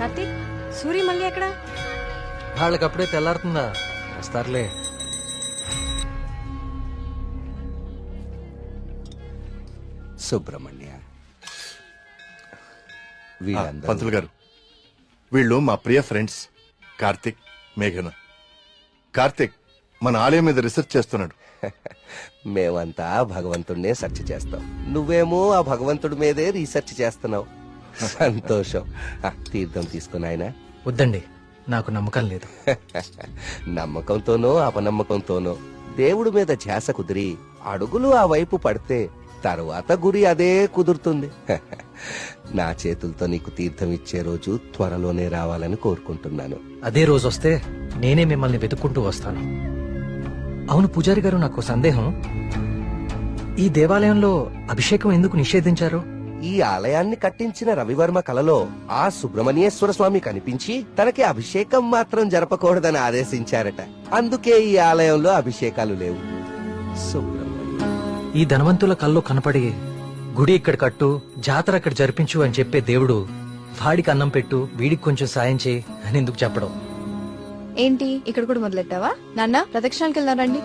కార్తీక్, సూరి మళ్ళీ ఎక్కడ? వాళ్ళకప్పుడే తెల్లారుతుందా? వస్తారులే. సుబ్రహ్మణ్య, పంతులు గారు, వీళ్ళు మా ప్రియ ఫ్రెండ్స్ కార్తిక్, మేఘన. కార్తిక్ మన ఆలయం మీద రీసెర్చ్ చేస్తున్నాడు. మేమంతా భగవంతుడినే సెర్చ్ చేస్తాం, నువ్వేమో ఆ భగవంతుడి మీదే రీసెర్చ్ చేస్తున్నావు. సంతోషం. తీర్థం తీసుకుని ఆయన. వద్దండి, నాకు నమ్మకం లేదు. నమ్మకంతోనో అపనమ్మకంతోనో దేవుడి మీద ధ్యాస కుదిరి అడుగులు ఆ వైపు పడితే తరువాత గురి అదే కుదురుతుంది. నా చేతులతో నీకు తీర్థం ఇచ్చే రోజు త్వరలోనే రావాలని కోరుకుంటున్నాను. అదే రోజు వస్తే నేనే మిమ్మల్ని వెతుక్కుంటూ వస్తాను. అవును పూజారి గారు, నాకు సందేహం. ఈ దేవాలయంలో అభిషేకం ఎందుకు నిషేధించారు? ఈ ఆలయాన్ని కట్టించిన రవివర్మ కలలో ఆ సుబ్రహ్మణ్యేశ్వర స్వామి కనిపించి తనకి అభిషేకం మాత్రం జరపకూడదని ఆదేశించారట. అందుకే ఈ ఆలయంలో అభిషేకాలు లేవు. సుబ్రహ్మణ్య, ఈ ధనవంతుల కల్లో కనపడి గుడి ఇక్కడ కట్టు, జాతర అక్కడ జరిపించు అని చెప్పే దేవుడు వాడికి అన్నం పెట్టు, వీడికి కొంచెం సాయం చేయి అని ఎందుకు చెప్పడం? ఏంటి ఇక్కడ కూడా మొదలెట్టావా? నాన్న, ప్రదక్షిణాలకు వెళ్దాం రండి.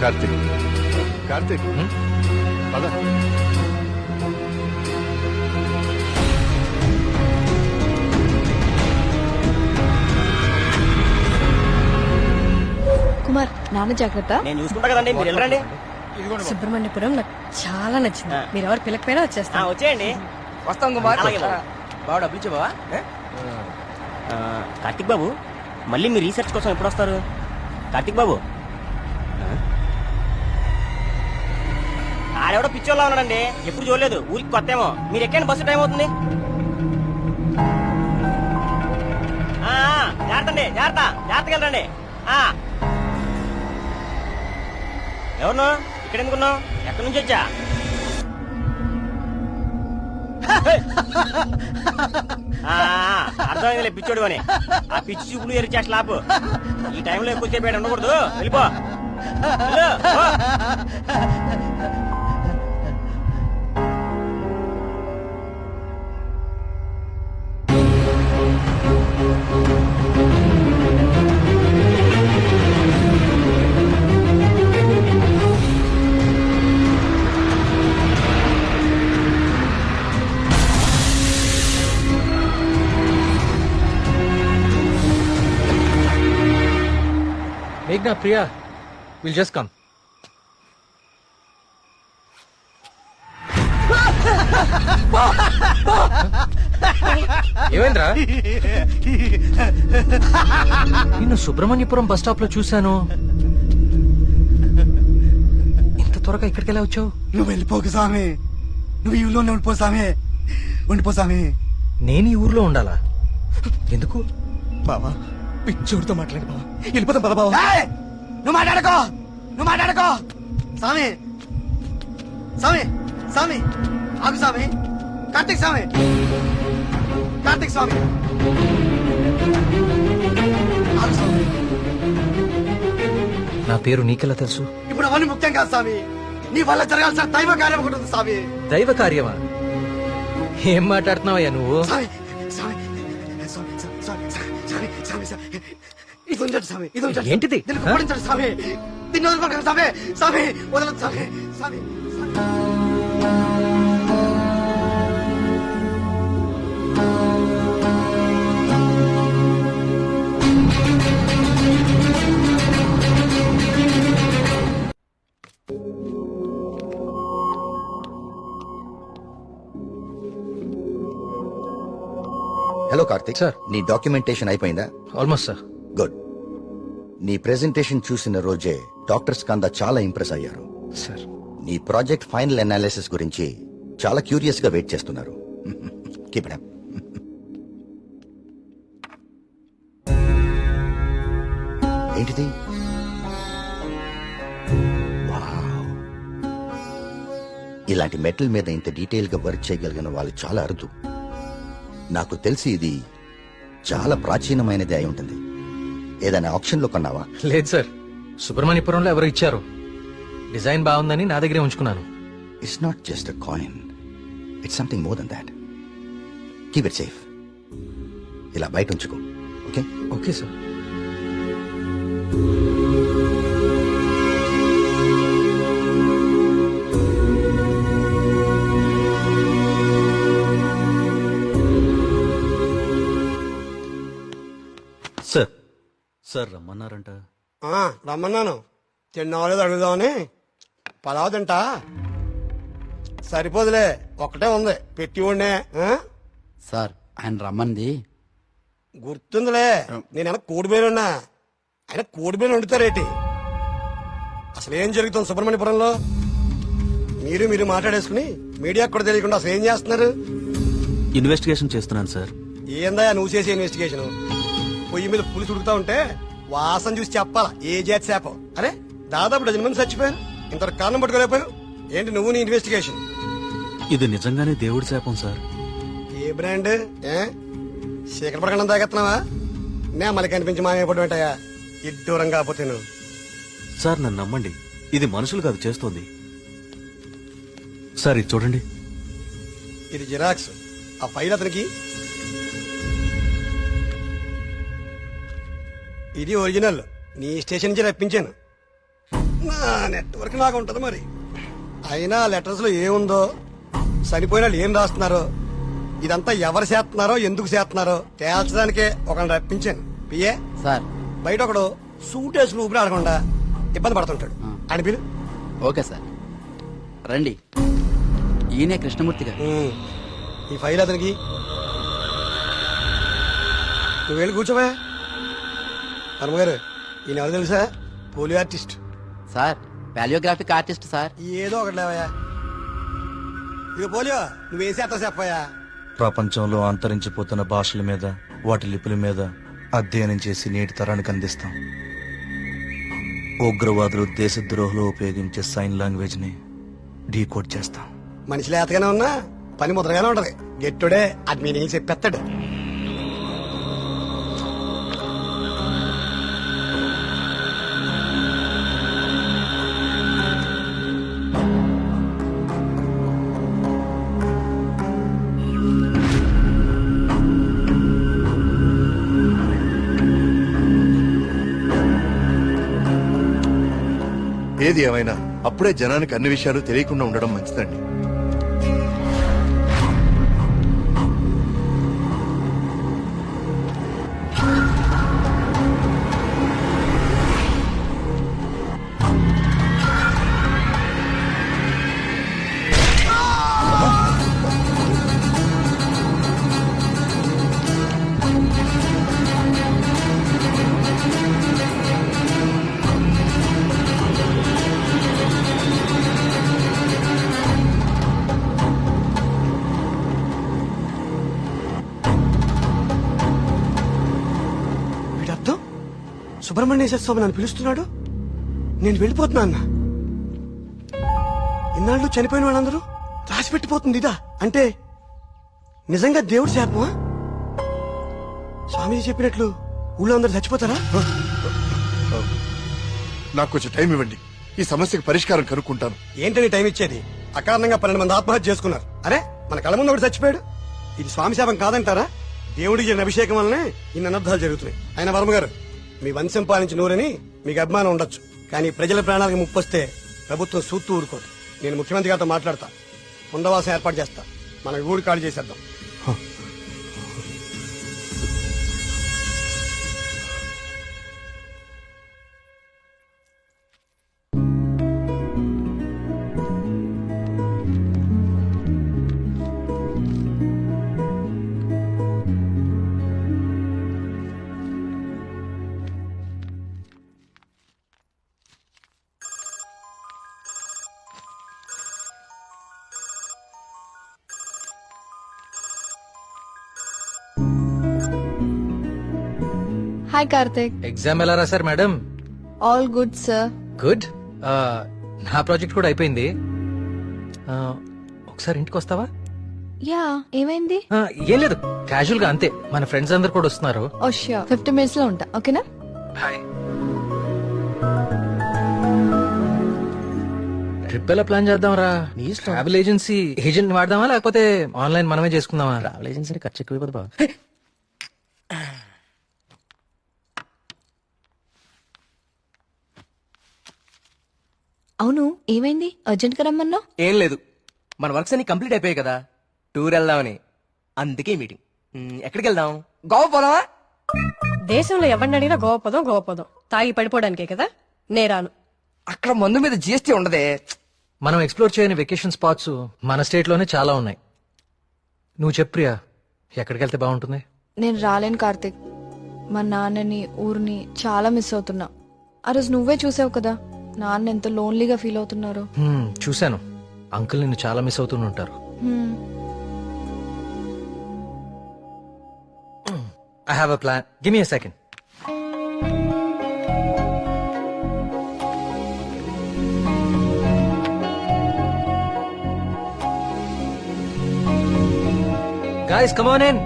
కార్తిక్, కార్తిక్, పద. కుమార్, నాన్న జాగ్రత్త. నేను చూసుకుంటా కదండి, మీరు వెళ్ళండి. సుబ్రహ్మణ్యపురం నాకు చాలా నచ్చింది. మీరు ఎవరు పిల్లకపోయినా వచ్చేస్తా. వచ్చేయండి. వస్తాం కుమార్. అలాగే బాబు. బావ డబ్బులు ఇచ్చావా? కార్తిక్ బాబు, మళ్ళీ మీ రీసెర్చ్ కోసం ఎప్పుడు వస్తారు? కార్తిక్ బాబు, ఆడెవడో పిచ్చోళ్ళ ఉన్నాడండి, ఎప్పుడు చూడలేదు, ఊరికి కొత్త ఏమో. మీరు ఎక్కండి, బస్సు టైం అవుతుంది. జాగ్రత్త అండి, జాగ్రత్త, జాగ్రత్తగా వెళ్ళండి. ఎవరు ఇక్కడ ఎందుకున్నావు? ఎక్కడి నుంచి వచ్చా? అర్థమైందిలే పిచ్చోడు అని. ఆ పిచ్చి చూపులు ఎరిచా స్లాబ్. ఈ టైంలో ఎక్కువసేపు ఉండకూడదు, వెళ్ళిపో. మేఘ్నా, ప్రియా, విల్ జస్ట్ కమ్. ఏమైందిరా? నిన్ను సుబ్రహ్మణ్యపురం బస్ స్టాప్ లో చూశాను. ఇంత త్వరగా ఇక్కడికి ఎలా వచ్చావు? నువ్వు వెళ్ళిపోకు స్వామి, నువ్వు ఈ ఊళ్ళోనే ఉండిపో స్వామి, ఉండిపో స్వామి. నేను ఈ ఊర్లో ఉండాలా? ఎందుకు? బావా, పిచ్చోడితో మాట్లాడు బావా, వెళ్ళిపోతాం పద బావా. నువ్వు మాట్లాడుకో, నువ్వు మాట్లాడుకో. స్వామి, స్వామి, స్వామి, ఆగు స్వామి. కార్తీక్ స్వామి, కార్తీక్ స్వామి, ఆగు స్వామి. నా పేరు నీకెలా తెలుసు? ఇప్పుడు అవన్నీ ముఖ్యం కాదు స్వామి, నీ వల్ల జరగాల్సిన దైవ కార్యం ఒకటి ఉంది స్వామి. దైవ కార్యమా? ఏం మాట్లాడుతున్నావయ్యా నువ్వు? స్వామి, స్వామి, స్వామి, స్వామి, స్వామి, స్వామి, స్వామి, ఇది ఉంచండి స్వామి, ఇది ఉంచండి. ఏంటిది? దీన్ని కుమ్మరించండి స్వామి, దీన్ని వదలకండి స్వామి, స్వామి, వదలదు స్వామి, స్వామి. Hello Karthik sir. నీ డాక్యుమెంటేషన్ అయిపోయిందా? Almost sir. గుడ్. నీ ప్రెజెంటేషన్ చూసిన రోజే డాక్టర్స్ కందా చాలా ఇంప్రెస్ అయ్యారు. సార్, నీ ప్రాజెక్ట్ ఫైనల్ అనాలిసిస్ గురించి చాలా క్యూరియస్ గా వెయిట్ చేస్తున్నారు. Keep it up. ఏంటిది? ఇలాంటి మెటల్ మీద ఇంత డీటెయిల్ గా వర్క్ చేయగలిగిన వాళ్ళు చాలా అరుదు. నాకు తెలిసి ఇది చాలా ప్రాచీనమైనది అయి ఉంటుంది. ఏదైనా ఆప్షన్ లో కొన్నావా? లేదు సార్, సుబ్రహ్మణ్యపురంలో ఎవరు ఇచ్చారు. డిజైన్ బాగుందని నా దగ్గరే ఉంచుకున్నాను. It's not just a coin, it's something more than that. Keep it safe. ఇలా బయట ఉంచుకో. Okay? Okay sir. Sir sir రమ్మన్నారంట. రమ్మన్నాను. తిన్నావాలేదు అడుగుదామని. పలావ్ తింటా. సరిపోదులే, ఒక్కటే ఉంది పెట్టి ఉండే. సార్ ఆయన రమ్మంది. గుర్తుందిలే, నేను కోడిబేలున్నా. ఆయన కోడిబేలు వండుతారేటి? అసలు ఏం జరుగుతుంది సుబ్రహ్మణ్యపురంలో? మీరు మాట్లాడేసుకుని మీడియాకు కూడా తెలియకుండా అసలు ఏం చేస్తున్నారు? ఇన్వెస్టిగేషన్ చేస్తున్నాను సార్. ఏందా నువ్వు చేసే ఇన్వెస్టిగేషన్? పొయ్యి మీద పులుసు ఉడుకుతా ఉంటే వాసన చూసి చెప్పాలా ఏ జాతి శాపం? అరే దాదాపు డజన్ మంది చచ్చిపోయారు, ఇంతవరకు కారణం పట్టుకోలేకపోయావు ఏంటి నువ్వు నీ ఇన్వెస్టిగేషన్? ఇది నిజంగానే దేవుడి శాపం సార్. ఏ బ్రాండ్? శేఖర పడకుండా తాగెత్తున్నావా? నే మళ్ళీ కనిపించి మాయపడి ఉంటాయా ఇడ్డూరం కాకపోతే నువ్వు. సార్ నన్ను నమ్మండి, ఇది మనుషులు కాదు చేస్తోంది. సార్ ఇది చూడండి. ఇది జిరాక్స్. ఆ ఫైల్ అతనికి. ఇది ఒరిజినల్, నీ స్టేషన్ నుంచి రప్పించాను. నా నెట్వర్క్ నాకు ఉంటది మరి. అయినా లెటర్స్ లో ఏముందో, చనిపోయిన వాళ్ళు ఏం రాస్తున్నారో, ఇదంతా ఎవరు చేస్తున్నారో ఎందుకు చేస్తున్నారో తేల్చడానికే ఒకరిని రప్పించాను. పిఏ సార్ బయట ఒకడు సూట్ వేసుకుని ఊపిరి ఆడకుండా ఇబ్బంది పడుతుంటాడు. అని పిలు. ఓకే సార్ రండి. ఈయనే కృష్ణమూర్తి గారు. ఈ ఫైల్ అతనికి. నువ్వు వెళ్ళి కూర్చోవా. హనుమగారు, ఈయన ఎవరు తెలుసా? Polio artist. Sir paleographic artist sir. ఏదో ఒకటి లేవయా. ఇక పోలియో నువ్వేం చేస్తా చెప్పయా. ప్రపంచంలో అంతరించిపోతున్న భాషల మీద, వాటి లిపుల మీద అధ్యయనం చేసి నేటి తరానికి అందిస్తాం. ఉగ్రవాదులు, దేశద్రోహులు ఉపయోగించే సైన్ లాంగ్వేజ్ ని డీకోడ్ చేస్తాం. మనిషి లేతగానే ఉన్నా పని ముద్రగానే ఉంటది. గెట్టుడే అది మీనింగ్ చెప్పేస్తాడు. ఏది ఏమైనా అప్పుడే జనానికి అన్ని విషయాలు తెలియకుండా ఉండడం మంచిదండి. వీడర్థం సుబ్రహ్మణ్యేశ్వర స్వామి నన్ను పిలుస్తున్నాడు, నేను వెళ్ళిపోతున్నా అన్న. ఇన్నాళ్ళు చనిపోయిన వాళ్ళందరూ రాసి పెట్టిపోతుంది ఇదా? అంటే నిజంగా దేవుడి శాపమా? స్వామీజీ చెప్పినట్లు ఊళ్ళో అందరు చచ్చిపోతారా? నాకు కొంచెం టైం ఇవ్వండి, ఈ సమస్యకు పరిష్కారం కనుక్కుంటాను. ఏంటని టైం ఇచ్చేది? అకారణంగా 12 మంది ఆత్మహత్య చేసుకున్నారు. అరే మన కళ్ళ ముందు ఒకటి చచ్చిపోయాడు. ఇది స్వామి శాపం కాదంటారా? దేవుడికి జరిగిన అభిషేకం వల్లనే ఇన్ని అనర్థాలు జరుగుతున్నాయి. ఆయన వర్మ గారు, మీ వంశం పాలించి నూరని మీకు అభిమానం ఉండొచ్చు, కానీ ప్రజల ప్రాణాలకు ముప్పొస్తే ప్రభుత్వం సూత్తూ ఊరుకోదు. నేను ముఖ్యమంత్రి గారితో మాట్లాడతా, పునరావాసం ఏర్పాటు చేస్తా. మన ఊరు ఖాళీ చేసేద్దాం. హాయ్ కార్తిక్. ఎగ్జామ్ ఎలా రాశారు madam? All good sir. Good. నా ప్రాజెక్ట్ కూడా అయిపోయింది. ఒకసారి ఇంటికి వస్తావా? యా, ఏమైంది? ఏం లేదు, క్యాజువల్ గా అంతే. మన ఫ్రెండ్స్ అందరు కూడా వస్తున్నారు. ఓ ష్యూర్, 50 minutes లో ఉంటా. ఓకేనా? ట్రిప్ ఎలా ప్లాన్ చేద్దాం రా? ట్రావెల్ ఏజెన్సీ ఏజెంట్ వాడదామా లేకపోతే ఆన్లైన్ మనమే చేసుకుందామా? ట్రావెల్ ఏజెన్సీ ఖర్చు ఎక్కువ బాబు. అవును, ఏమైంది? అర్జెంట్ గా రమ్మన్నావు? ఏం లేదు, మన వర్క్స్ అన్ని కంప్లీట్ అయిపోయాయి కదా, టూర్ వెళ్దామని. అందుకే మీటింగ్. ఎక్కడికి వెళ్దాం? గోవా పోదామా? దేశంలో ఎవరిని అడిగినా గోవా పదం తాగి పడిపోవడానికే కదా. నేరాను. అక్కడ మందు మీద జిఎస్టీ ఉండదే. మనం ఎక్స్ప్లోర్ చేయని వెకేషన్ స్పాట్స్ మన స్టేట్ లోనే చాలా ఉన్నాయి. నువ్వు చెప్పు ప్రియా, ఎక్కడికి వెళ్తే బాగుంటుంది? నేను రాలేను కార్తిక్. మా నాన్నని, ఊరిని చాలా మిస్ అవుతున్నా. ఆ రోజు నువ్వే చూసావు కదా నాన్న ఎంత లోన్లీగా ఫీల్ అవుతున్నారు. చూశాను. అంకుల్ నిన్ను చాలా మిస్ అవుతూ ఉంటారు. I have a plan. Give me a second. Guys, come on in.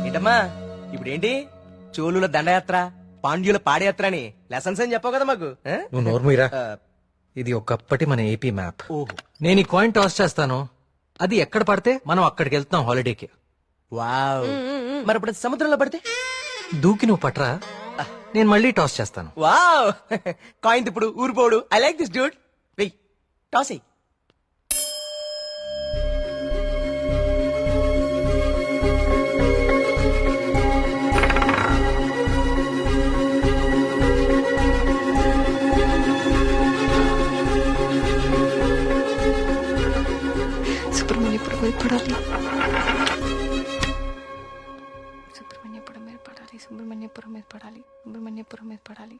ఏంటమ్మా ఇప్పుడేంటి? చోళుల దండయాత్ర, పాండ్యుల పాదయాత్ర అని లెసన్స్ అని చెప్పావు కదా మాకు. నువ్వు నోర్మీరా. ఇది ఒకప్పటి మన ఏపీ మ్యాప్. ఓహో. నేను ఈ కాయిన్ టాస్ చేస్తాను, అది ఎక్కడ పడితే మనం అక్కడికి వెళ్తాం హాలిడేకి. వావ్. మరి ఇప్పుడు సముద్రంలో పడితే? దూకి నువ్వు పట్రా, నేను మళ్ళీ టాస్ చేస్తాను. వావ్. కాయిన్ ఇప్పుడు ఊరిపోడు. I like this dude. వెయ్, టాస్ ఎయ్. సుబ్రహ్మణ్యపురం మీద పడాలి. సుబ్రహ్మణ్యపురం మీద పడాలి. సుబ్రహ్మణ్యపురం మీద పడాలి. సుబ్రహ్మణ్యపురం మీద పడాలి.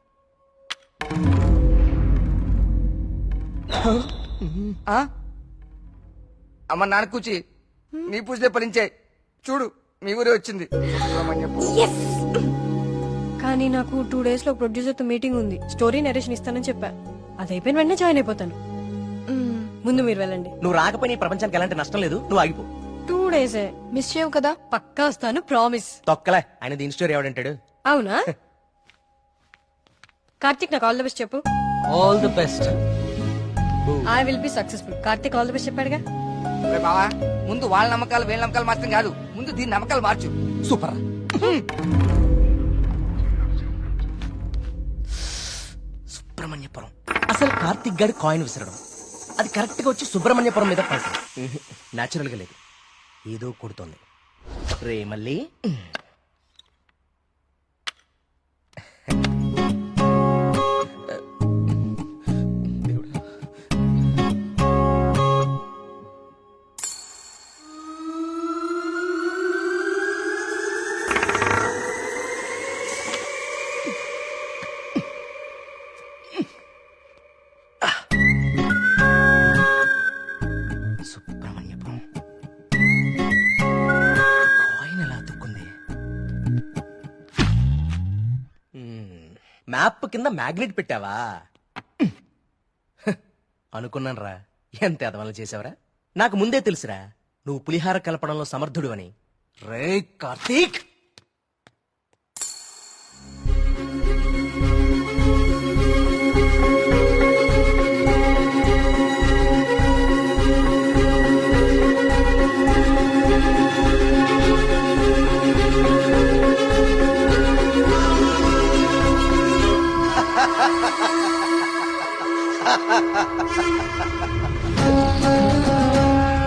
అమ్మ నాన్న కూచి నీ పూజలే ఫలించాయి. చూడు మీ ఊరే వచ్చింది. కానీ నాకు 2 days లో ప్రొడ్యూసర్ తో మీటింగ్ ఉంది. స్టోరీ నరేషన్ ఇస్తానని చెప్పా. అది అయిపోయిన వెంటనే జాయిన్ అయిపోతాను. ముందు మీరు వెళ్ళండి. నువ్వు రాకపోయినా ఈ ప్రపంచానికి ఎలాంటి నష్టం లేదు. నువ్వు ఆగిపో. 2 days మిస్ చేయవు కదా? పక్కా వస్తాను, ప్రామిస్. తొక్కలే, ఆయన దీని స్టోరీ ఎవడంటాడు? అవునా? కార్తిక్ నాకు ఆల్ ది బెస్ట్ చెప్పు. All the best. I will be successful. Karthik all the best చెప్పాడుగా. బావా, ముందు వాళ్ళ నమ్మకాలు వీళ్ళ నమ్మకాలు మార్చడం కాదు, ముందు దీని నమ్మకాలు మార్చు. సూపర్. సుబ్రహ్మణ్యపురం. అసలు కార్తిక్ గారి కాయిన్ విసరడం, అది కరెక్ట్ గా వచ్చి సుబ్రహ్మణ్యపురం మీద పడుతుంది. న్యాచురల్ గా లేదు, ఏదో కొడుతోంది. రే మళ్ళీ సుబ్రహ్మణ్యపురం కాయిన్ ఎలా తుక్కుంది? మ్యాప్ కింద మ్యాగ్నెట్ పెట్టావా? అనుకున్నాను రా, ఎంత ఎదవలు చేసావరా. నాకు ముందే తెలుసురా నువ్వు పులిహార కలపడంలో సమర్థుడు అని. రే కార్తీక్,